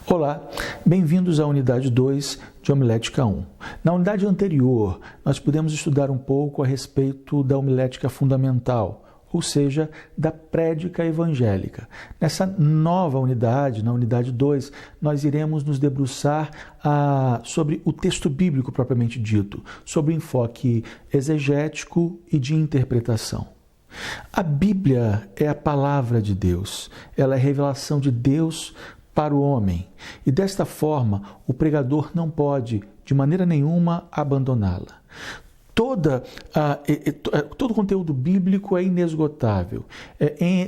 Olá, bem-vindos à unidade 2 de Homilética 1. Na unidade anterior, nós pudemos estudar um pouco a respeito da homilética fundamental, ou seja, da prédica evangélica. Nessa nova unidade, na unidade 2, nós iremos nos debruçar sobre o texto bíblico propriamente dito, sobre o enfoque exegético e de interpretação. A Bíblia é a palavra de Deus, ela é a revelação de Deus para o homem. E desta forma, o pregador não pode, de maneira nenhuma, abandoná-la. Todo o conteúdo bíblico é inesgotável.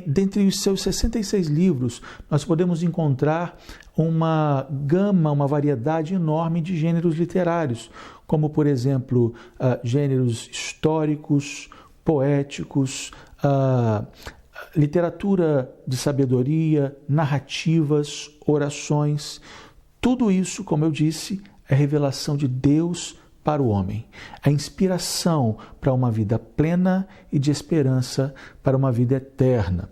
Dentre os seus 66 livros, nós podemos encontrar uma gama, uma variedade enorme de gêneros literários, como, por exemplo, gêneros históricos, poéticos, literatura de sabedoria, narrativas, orações. Tudo isso, como eu disse, é revelação de Deus para o homem. A inspiração para uma vida plena e de esperança para uma vida eterna.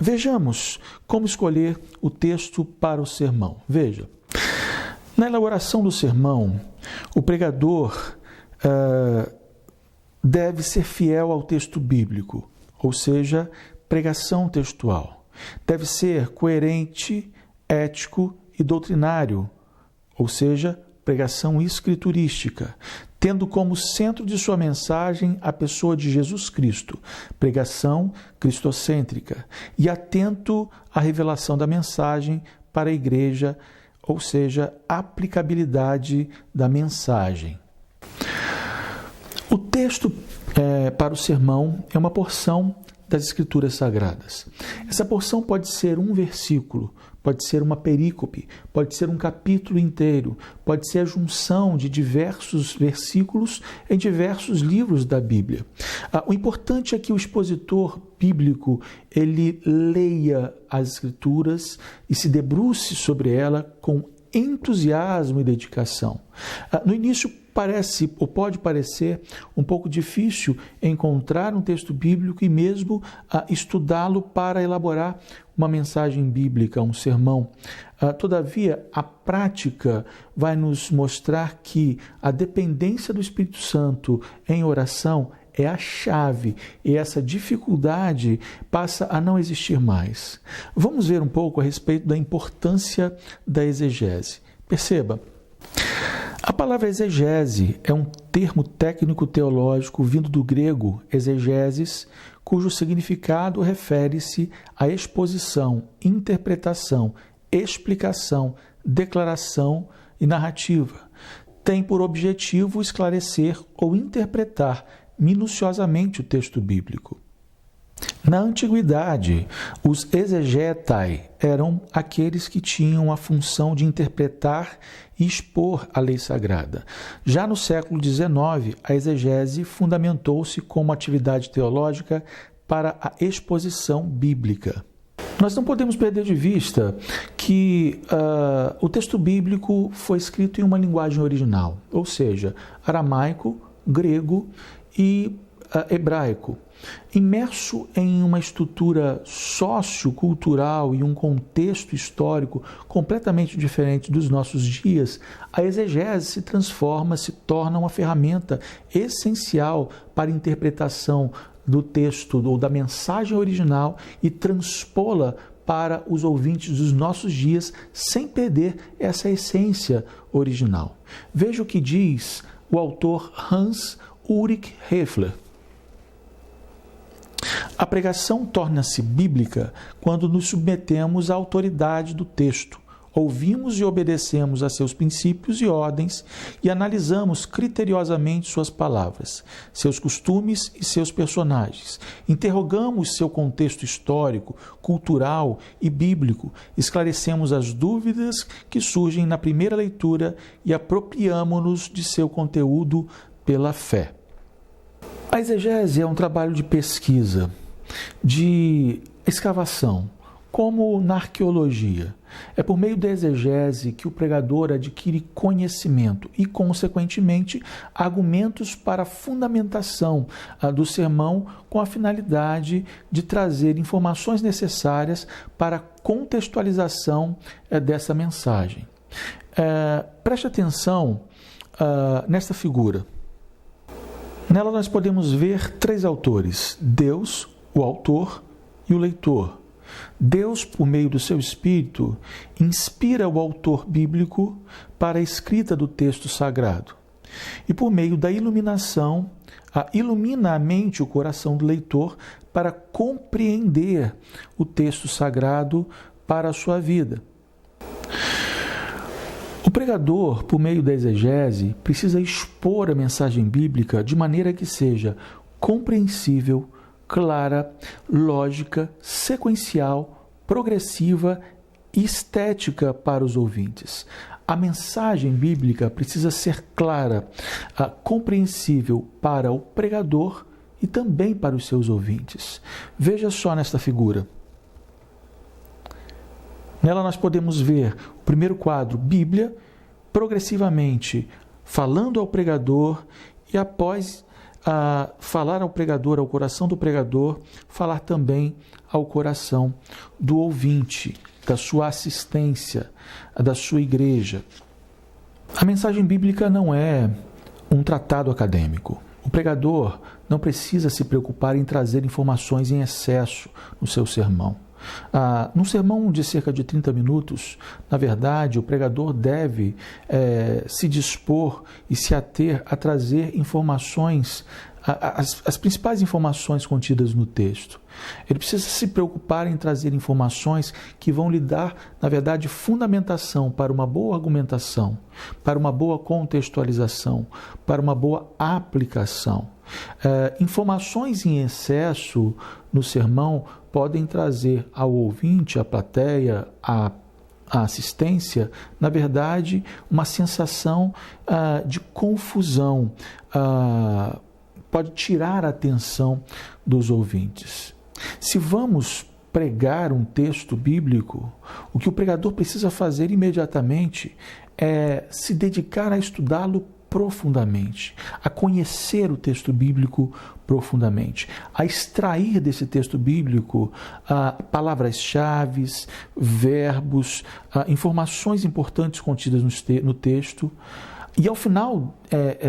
Vejamos como escolher o texto para o sermão. Veja, na elaboração do sermão, o pregador deve ser fiel ao texto bíblico, ou seja, pregação textual. Deve ser coerente, ético e doutrinário, ou seja, pregação escriturística, tendo como centro de sua mensagem a pessoa de Jesus Cristo, pregação cristocêntrica, e atento à revelação da mensagem para a igreja, ou seja, aplicabilidade da mensagem. O texto para o sermão é uma porção das Escrituras Sagradas. Essa porção pode ser um versículo, pode ser uma perícope, pode ser um capítulo inteiro, pode ser a junção de diversos versículos em diversos livros da Bíblia. O importante é que o expositor bíblico ele leia as Escrituras e se debruce sobre ela com entusiasmo e dedicação. No início pode parecer um pouco difícil encontrar um texto bíblico e mesmo estudá-lo para elaborar uma mensagem bíblica, um sermão. Todavia, a prática vai nos mostrar que a dependência do Espírito Santo em oração é a chave e essa dificuldade passa a não existir mais. Vamos ver um pouco a respeito da importância da exegese. Perceba, a palavra exegese é um termo técnico-teológico vindo do grego exegesis, cujo significado refere-se à exposição, interpretação, explicação, declaração e narrativa. Tem por objetivo esclarecer ou interpretar minuciosamente o texto bíblico. Na antiguidade, os exegetai eram aqueles que tinham a função de interpretar e expor a lei sagrada. Já no século XIX, a exegese fundamentou-se como atividade teológica para a exposição bíblica. Nós não podemos perder de vista que o texto bíblico foi escrito em uma linguagem original, ou seja, aramaico, grego e hebraico. Imerso em uma estrutura sociocultural e um contexto histórico completamente diferente dos nossos dias, a exegese se torna uma ferramenta essencial para a interpretação do texto ou da mensagem original e transpô-la para os ouvintes dos nossos dias sem perder essa essência original. Veja o que diz o autor Hans Ulrich Hefler. A pregação torna-se bíblica quando nos submetemos à autoridade do texto, ouvimos e obedecemos a seus princípios e ordens e analisamos criteriosamente suas palavras, seus costumes e seus personagens. Interrogamos seu contexto histórico, cultural e bíblico, esclarecemos as dúvidas que surgem na primeira leitura e apropriamo-nos de seu conteúdo pela fé. A exegese é um trabalho de pesquisa, de escavação, como na arqueologia. É por meio da exegese que o pregador adquire conhecimento e, consequentemente, argumentos para a fundamentação do sermão, com a finalidade de trazer informações necessárias para a contextualização dessa mensagem. Preste atenção nesta figura. Nela nós podemos ver três autores: Deus, o autor e o leitor. Deus, por meio do seu Espírito, inspira o autor bíblico para a escrita do texto sagrado. E por meio da iluminação, ilumina a mente e o coração do leitor para compreender o texto sagrado para a sua vida. O pregador, por meio da exegese, precisa expor a mensagem bíblica de maneira que seja compreensível, clara, lógica, sequencial, progressiva e estética para os ouvintes. A mensagem bíblica precisa ser clara, compreensível para o pregador e também para os seus ouvintes. Veja só nesta figura. Nela nós podemos ver o primeiro quadro, Bíblia, progressivamente falando ao pregador e após falar ao pregador, ao coração do pregador, falar também ao coração do ouvinte, da sua assistência, da sua igreja. A mensagem bíblica não é um tratado acadêmico. O pregador não precisa se preocupar em trazer informações em excesso no seu sermão. Num sermão de cerca de 30 minutos, na verdade, o pregador deve se dispor e se ater a trazer informações, as principais informações contidas no texto. Ele precisa se preocupar em trazer informações que vão lhe dar, na verdade, fundamentação para uma boa argumentação, para uma boa contextualização, para uma boa aplicação. Informações em excesso no sermão podem trazer ao ouvinte, à plateia, à assistência, na verdade, uma sensação de confusão, pode tirar a atenção dos ouvintes. Se vamos pregar um texto bíblico, o que o pregador precisa fazer imediatamente é se dedicar a estudá-lo profundamente, a conhecer o texto bíblico profundamente, a extrair desse texto bíblico palavras-chave, verbos, informações importantes contidas no texto. E ao final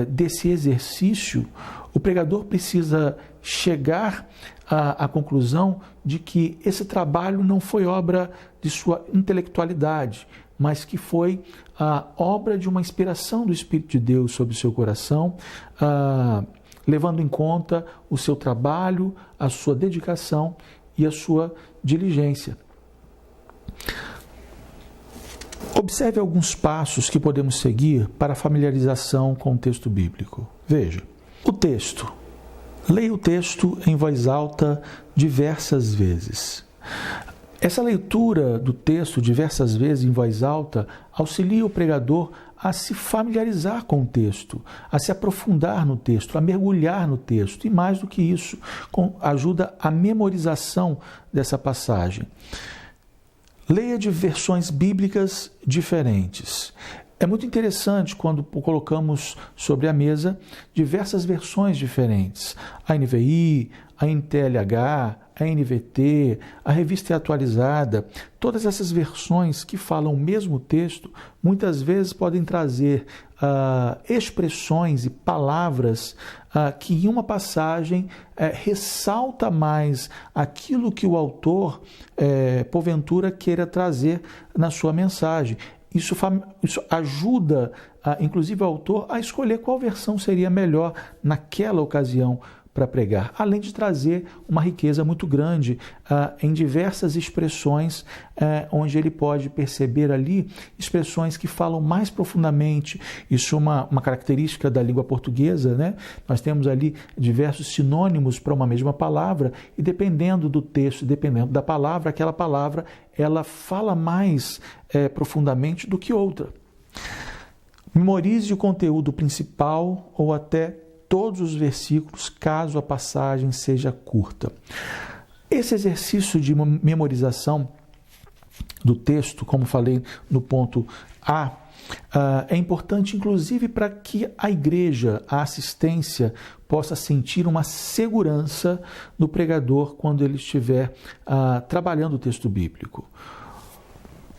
desse exercício, o pregador precisa chegar à conclusão de que esse trabalho não foi obra de sua intelectualidade, mas que foi a obra de uma inspiração do Espírito de Deus sobre o seu coração, levando em conta o seu trabalho, a sua dedicação e a sua diligência. Observe alguns passos que podemos seguir para a familiarização com o texto bíblico. Veja, o texto. Leia o texto em voz alta diversas vezes. Essa leitura do texto diversas vezes em voz alta auxilia o pregador a se familiarizar com o texto, a se aprofundar no texto, a mergulhar no texto e, mais do que isso, ajuda a memorização dessa passagem. Leia de versões bíblicas diferentes. É muito interessante quando colocamos sobre a mesa diversas versões diferentes. A NVI, a NTLH, a NVT, a Revista Atualizada, todas essas versões que falam o mesmo texto, muitas vezes podem trazer expressões e palavras que em uma passagem ressalta mais aquilo que o autor, porventura, queira trazer na sua mensagem. Isso ajuda, inclusive, o autor a escolher qual versão seria melhor naquela ocasião para pregar, além de trazer uma riqueza muito grande em diversas expressões, onde ele pode perceber ali expressões que falam mais profundamente. Isso é uma característica da língua portuguesa, né? Nós temos ali diversos sinônimos para uma mesma palavra e dependendo do texto, dependendo da palavra, aquela palavra ela fala mais profundamente do que outra. Memorize o conteúdo principal ou até todos os versículos, caso a passagem seja curta. Esse exercício de memorização do texto, como falei no ponto A, é importante, inclusive, para que a igreja, a assistência, possa sentir uma segurança no pregador quando ele estiver trabalhando o texto bíblico.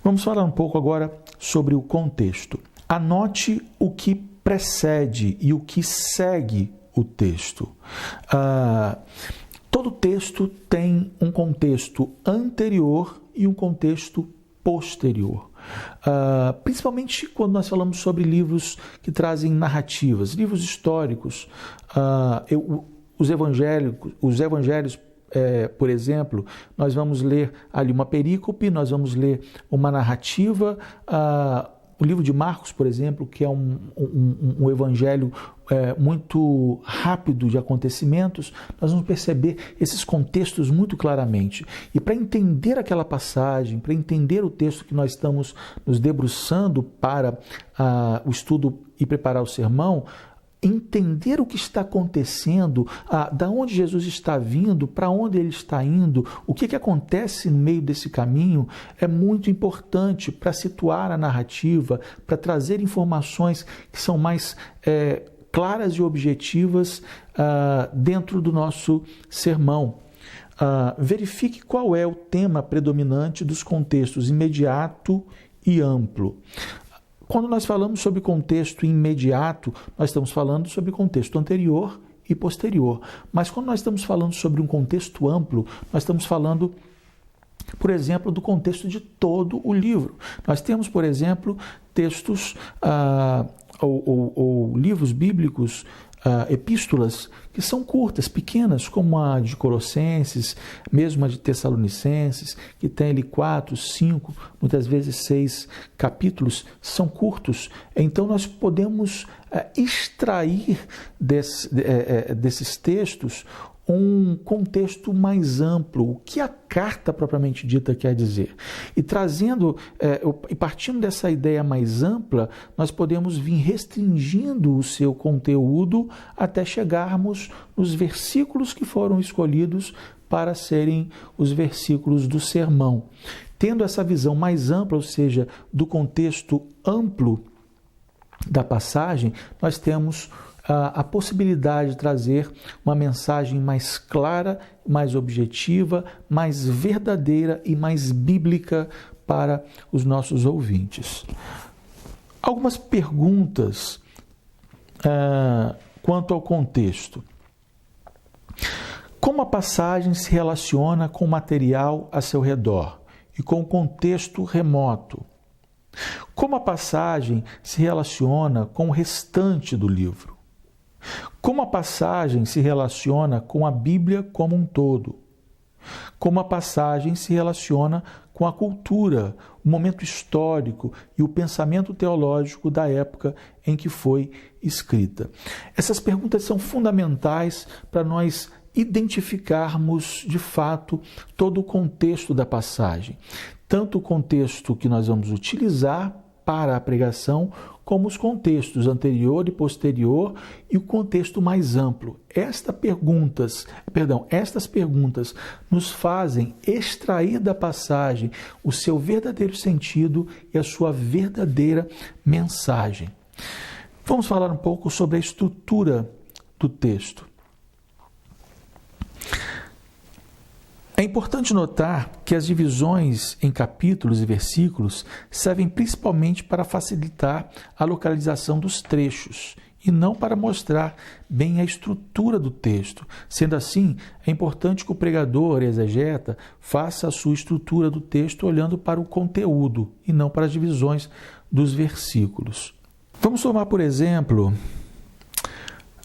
Vamos falar um pouco agora sobre o contexto. Anote o que precede e o que segue o texto. Todo texto tem um contexto anterior e um contexto posterior. Principalmente quando nós falamos sobre livros que trazem narrativas, livros históricos. Os evangelhos, por exemplo, nós vamos ler ali uma perícope, nós vamos ler uma narrativa. O livro de Marcos, por exemplo, que é um evangelho muito rápido de acontecimentos, nós vamos perceber esses contextos muito claramente. E para entender aquela passagem, para entender o texto que nós estamos nos debruçando para o estudo e preparar o sermão, entender o que está acontecendo, da onde Jesus está vindo, para onde ele está indo, o que acontece no meio desse caminho, é muito importante para situar a narrativa, para trazer informações que são mais claras e objetivas dentro do nosso sermão. Verifique qual é o tema predominante dos contextos imediato e amplo. Quando nós falamos sobre contexto imediato, nós estamos falando sobre contexto anterior e posterior. Mas quando nós estamos falando sobre um contexto amplo, nós estamos falando, por exemplo, do contexto de todo o livro. Nós temos, por exemplo, textos ou livros bíblicos, epístolas, que são curtas, pequenas, como a de Colossenses, mesmo a de Tessalonicenses, que tem ali 4, 5, muitas vezes 6 capítulos, são curtos. Então nós podemos extrair desses textos um contexto mais amplo, o que a carta propriamente dita quer dizer. E partindo dessa ideia mais ampla, nós podemos vir restringindo o seu conteúdo até chegarmos nos versículos que foram escolhidos para serem os versículos do sermão. Tendo essa visão mais ampla, ou seja, do contexto amplo da passagem, nós temos a possibilidade de trazer uma mensagem mais clara, mais objetiva, mais verdadeira e mais bíblica para os nossos ouvintes. Algumas perguntas quanto ao contexto. Como a passagem se relaciona com o material a seu redor e com o contexto remoto? Como a passagem se relaciona com o restante do livro? Como a passagem se relaciona com a Bíblia como um todo? Como a passagem se relaciona com a cultura, o momento histórico e o pensamento teológico da época em que foi escrita? Essas perguntas são fundamentais para nós identificarmos, de fato, todo o contexto da passagem. Tanto o contexto que nós vamos utilizar para a pregação, como os contextos anterior e posterior e o contexto mais amplo. Estas perguntas nos fazem extrair da passagem o seu verdadeiro sentido e a sua verdadeira mensagem. Vamos falar um pouco sobre a estrutura do texto. É importante notar que as divisões em capítulos e versículos servem principalmente para facilitar a localização dos trechos e não para mostrar bem a estrutura do texto. Sendo assim, é importante que o pregador, exegeta, faça a sua estrutura do texto olhando para o conteúdo e não para as divisões dos versículos. Vamos tomar, por exemplo,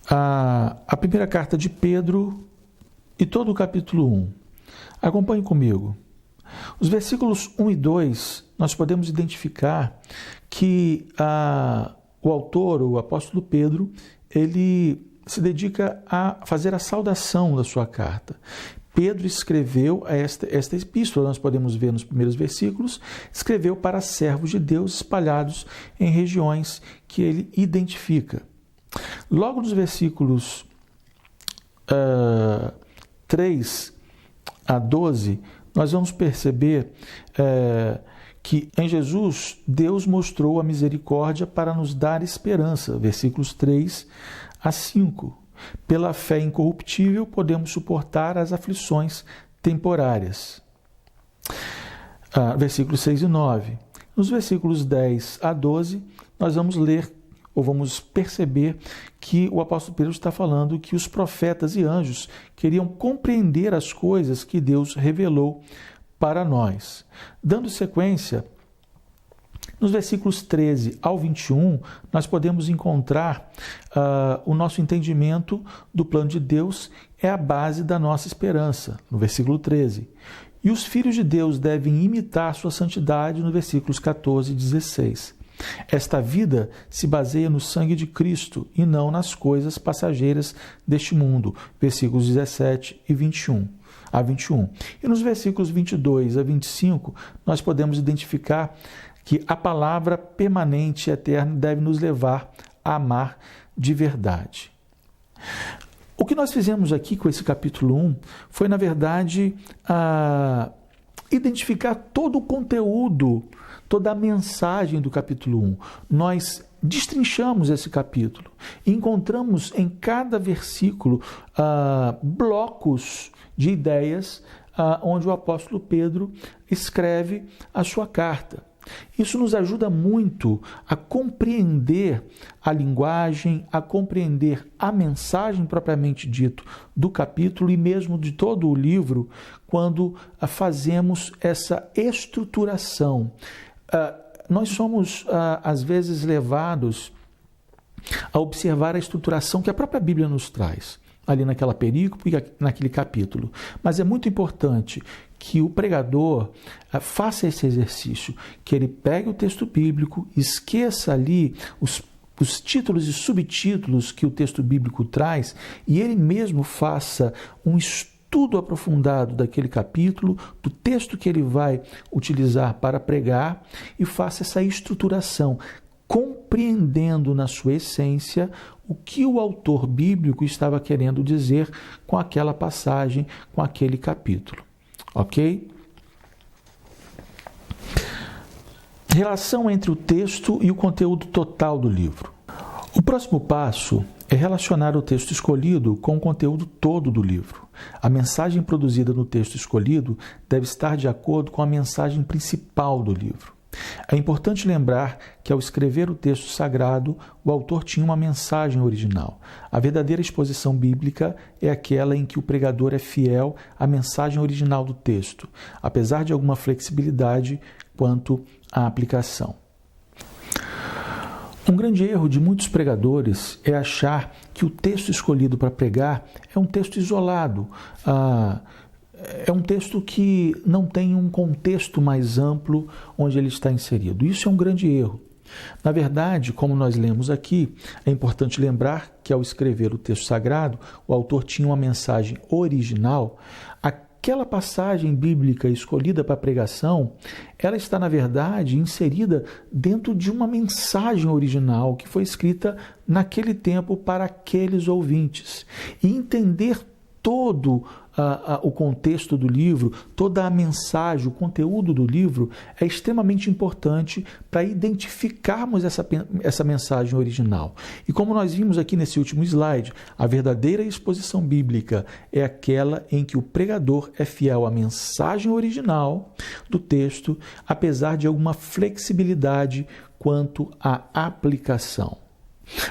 a primeira carta de Pedro e todo o capítulo 1. Acompanhe comigo. Os versículos 1 e 2, nós podemos identificar que o autor, o apóstolo Pedro, ele se dedica a fazer a saudação da sua carta. Pedro escreveu esta epístola, nós podemos ver nos primeiros versículos, escreveu para servos de Deus espalhados em regiões que ele identifica. Logo nos versículos 3 a 12, nós vamos perceber que em Jesus, Deus mostrou a misericórdia para nos dar esperança. Versículos 3 a 5. Pela fé incorruptível, podemos suportar as aflições temporárias. Versículos 6 e 9. Nos versículos 10 a 12, nós vamos ler, ou vamos perceber que o apóstolo Pedro está falando que os profetas e anjos queriam compreender as coisas que Deus revelou para nós. Dando sequência, nos versículos 13 ao 21, nós podemos encontrar o nosso entendimento do plano de Deus é a base da nossa esperança, no versículo 13. E os filhos de Deus devem imitar sua santidade, no versículos 14 e 16. Esta vida se baseia no sangue de Cristo e não nas coisas passageiras deste mundo, versículos 17 e 21. E nos versículos 22 a 25, nós podemos identificar que a palavra permanente e eterna deve nos levar a amar de verdade. O que nós fizemos aqui com esse capítulo 1 foi, na verdade, identificar todo o conteúdo, toda a mensagem do capítulo 1. Nós destrinchamos esse capítulo e encontramos em cada versículo blocos de ideias onde o apóstolo Pedro escreve a sua carta. Isso nos ajuda muito a compreender a linguagem, a compreender a mensagem propriamente dito do capítulo e mesmo de todo o livro, quando fazemos essa estruturação. Nós somos, às vezes, levados a observar a estruturação que a própria Bíblia nos traz, ali naquela perícope e naquele capítulo. Mas é muito importante que o pregador faça esse exercício, que ele pegue o texto bíblico, esqueça ali os títulos e subtítulos que o texto bíblico traz e ele mesmo faça um estudo aprofundado daquele capítulo, do texto que ele vai utilizar para pregar e faça essa estruturação, compreendendo na sua essência o que o autor bíblico estava querendo dizer com aquela passagem, com aquele capítulo. Ok? Relação entre o texto e o conteúdo total do livro. O próximo passo é relacionar o texto escolhido com o conteúdo todo do livro. A mensagem produzida no texto escolhido deve estar de acordo com a mensagem principal do livro. É importante lembrar que, ao escrever o texto sagrado, o autor tinha uma mensagem original. A verdadeira exposição bíblica é aquela em que o pregador é fiel à mensagem original do texto, apesar de alguma flexibilidade quanto à aplicação. Um grande erro de muitos pregadores é achar que o texto escolhido para pregar é um texto isolado, é um texto que não tem um contexto mais amplo onde ele está inserido. Isso é um grande erro. Na verdade, como nós lemos aqui, é importante lembrar que, ao escrever o texto sagrado, o autor tinha uma mensagem original. Aquela passagem bíblica escolhida para a pregação, ela está, na verdade, inserida dentro de uma mensagem original que foi escrita naquele tempo para aqueles ouvintes. E entender todo o contexto do livro, toda a mensagem, o conteúdo do livro é extremamente importante para identificarmos essa mensagem original. E como nós vimos aqui nesse último slide, a verdadeira exposição bíblica é aquela em que o pregador é fiel à mensagem original do texto, apesar de alguma flexibilidade quanto à aplicação.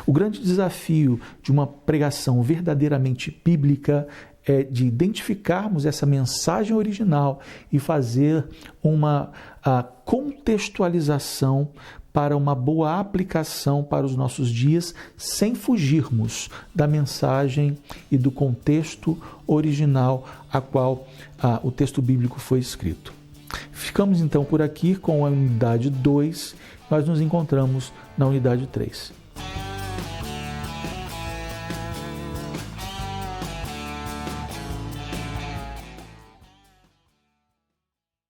O grande desafio de uma pregação verdadeiramente bíblica é de identificarmos essa mensagem original e fazer uma contextualização para uma boa aplicação para os nossos dias, sem fugirmos da mensagem e do contexto original a qual o texto bíblico foi escrito. Ficamos então por aqui com a unidade 2, nós nos encontramos na unidade 3.